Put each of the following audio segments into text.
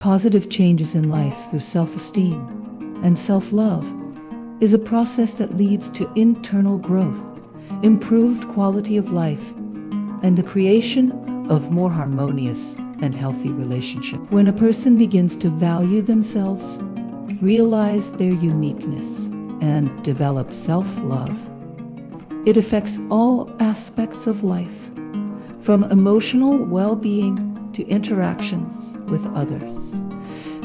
Positive changes in life through self-esteem and self-love is a process that leads to internal growth, improved quality of life, and the creation of more harmonious and healthy relationships. When a person begins to value themselves, realize their uniqueness, and develop self-love, it affects all aspects of life, from emotional well-being to interactions with others.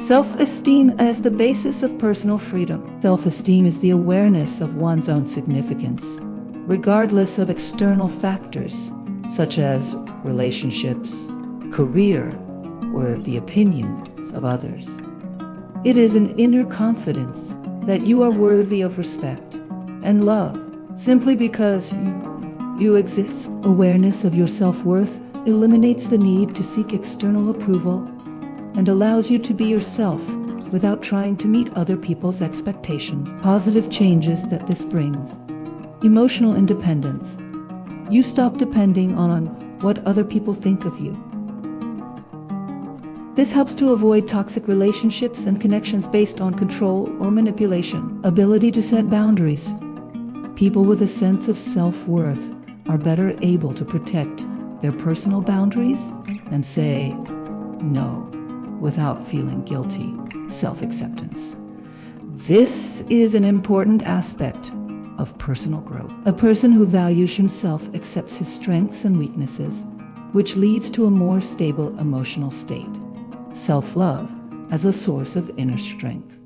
Self-esteem as the basis of personal freedom. Self-esteem is the awareness of one's own significance, regardless of external factors such as relationships, career, or the opinions of others. It is an inner confidence that you are worthy of respect and love simply because you exist. Awareness of your self-worth eliminates the need to seek external approval and allows you to be yourself without trying to meet other people's expectations. Positive changes that this brings. Emotional independence. You stop depending on what other people think of you. This helps to avoid toxic relationships and connections based on control or manipulation. Ability to set boundaries. People with a sense of self-worth are better able to protect their personal boundaries and say no without feeling guilty. Self-acceptance. This is an important aspect of personal growth. A person who values himself accepts his strengths and weaknesses, which leads to a more stable emotional state. Self-love as a source of inner strength.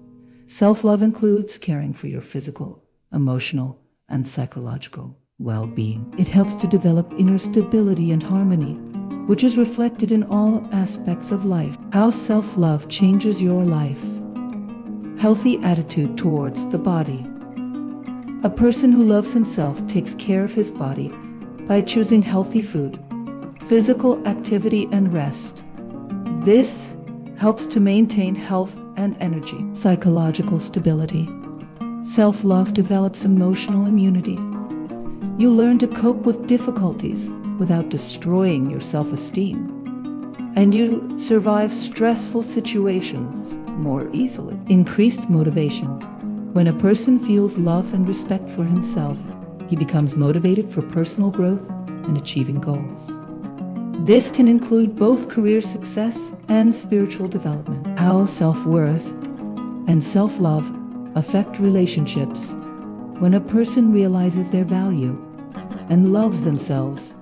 Self-love includes caring for your physical, emotional, and psychological well-being. It helps to develop inner stability and harmony, which is reflected in all aspects of life. How self-love changes your life. Healthy attitude towards the body. A person who loves himself takes care of his body by choosing healthy food, physical activity, and rest. This helps to maintain health and energy. Psychological stability. Self-love develops emotional immunity. You learn to cope with difficulties without destroying your self-esteem, and you survive stressful situations more easily. Increased motivation. When a person feels love and respect for himself, he becomes motivated for personal growth and achieving goals. This can include both career success and spiritual development. How self-worth and self-love affect relationships. When a person realizes their value and loves themselves,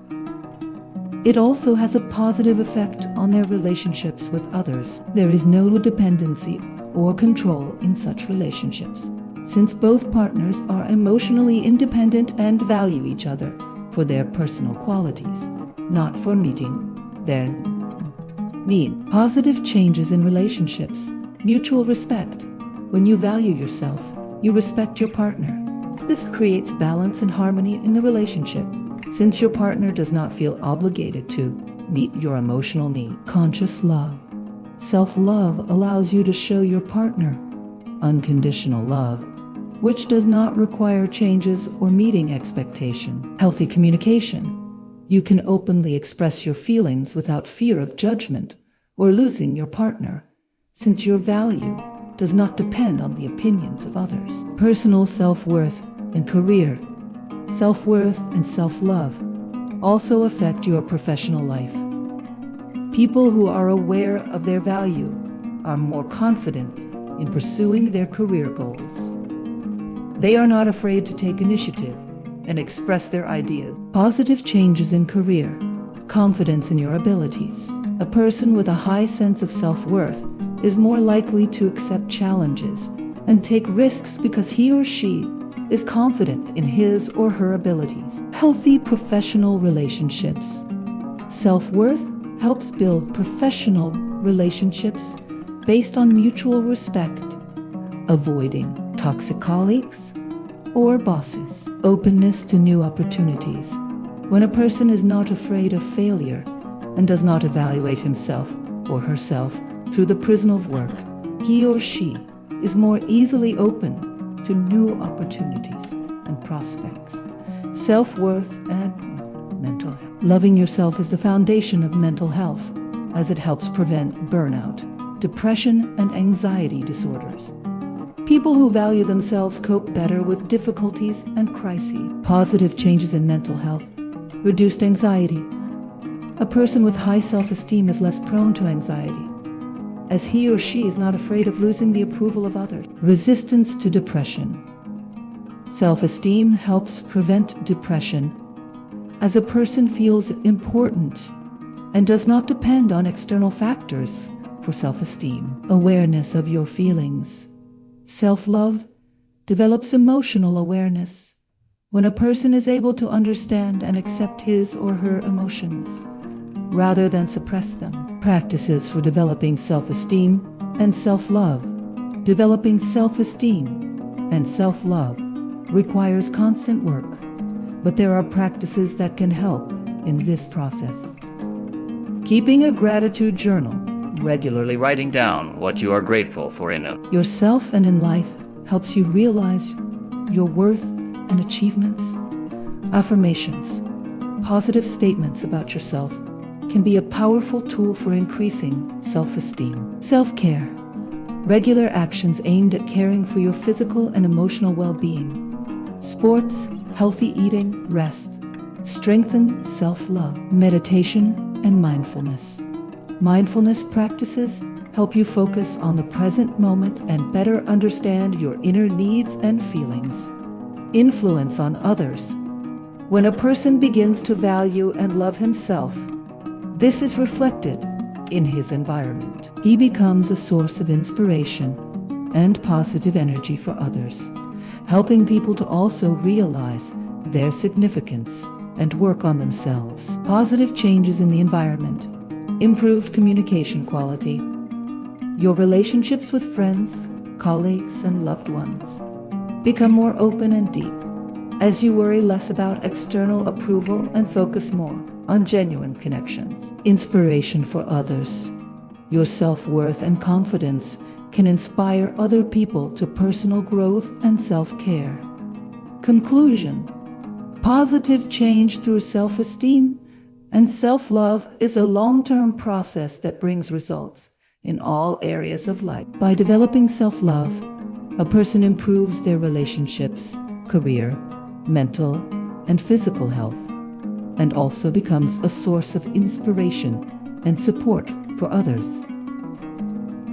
it also has a positive effect on their relationships with others. There is no dependency or control in such relationships, since both partners are emotionally independent and value each other for their personal qualities, not for meeting their needs. Positive changes in relationships. Mutual respect. When you value yourself, you respect your partner. This creates balance and harmony in the relationship, since your partner does not feel obligated to meet your emotional needs. Conscious love. Self-love allows you to show your partner unconditional love, which does not require changes or meeting expectations. Healthy communication. You can openly express your feelings without fear of judgment or losing your partner, since your value does not depend on the opinions of others. Personal self-worth and career. Self-worth and self-love also affect your professional life. People who are aware of their value are more confident in pursuing their career goals. They are not afraid to take initiative and express their ideas. Positive changes in career. Confidence in your abilities. A person with a high sense of self-worth is more likely to accept challenges and take risks because he or she is confident in his or her abilities. Healthy professional relationships. Self-worth helps build professional relationships based on mutual respect, avoiding toxic colleagues or bosses. Openness to new opportunities. When a person is not afraid of failure and does not evaluate himself or herself through the prism of work, he or she is more easily open to new opportunities and prospects. Self-worth and mental health. Loving yourself is the foundation of mental health, as it helps prevent burnout depression, and anxiety disorders. People who value themselves cope better with difficulties and crises. Positive changes in mental health. Reduced anxiety. A person with high self-esteem is less prone to anxiety, as he or she is not afraid of losing the approval of others. Resistance to depression. Self-esteem helps prevent depression, as a person feels important and does not depend on external factors for self-esteem. Awareness of your feelings. Self-love develops emotional awareness. When a person is able to understand and accept his or her emotions, rather than suppress them. Practices for developing self-esteem and self-love. Developing self-esteem and self-love requires constant work, but there are practices that can help in this process. Keeping a gratitude journal. Regularly writing down what you are grateful for in yourself and in life helps you realize your worth and achievements. Affirmations. Positive statements about yourself can be a powerful tool for increasing self-esteem. Self-care. Regular actions aimed at caring for your physical and emotional well-being. Sports, healthy eating, rest strengthen self-love. Meditation and mindfulness. Mindfulness practices help you focus on the present moment and better understand your inner needs and feelings. Influence on others. When a person begins to value and love himself, this is reflected in his environment. He becomes a source of inspiration and positive energy for others, helping people to also realize their significance and work on themselves. Positive changes in the environment. Improved communication quality. Your relationships with friends, colleagues, and loved ones become more open and deep, as you worry less about external approval and focus more on genuine connections. Inspiration for others. Your self-worth and confidence can inspire other people to personal growth and self-care. Conclusion. Positive change through self-esteem and self-love is a long-term process that brings results in all areas of life. By developing self-love, a person improves their relationships, career, mental, and physical health, and also becomes a source of inspiration and support for others.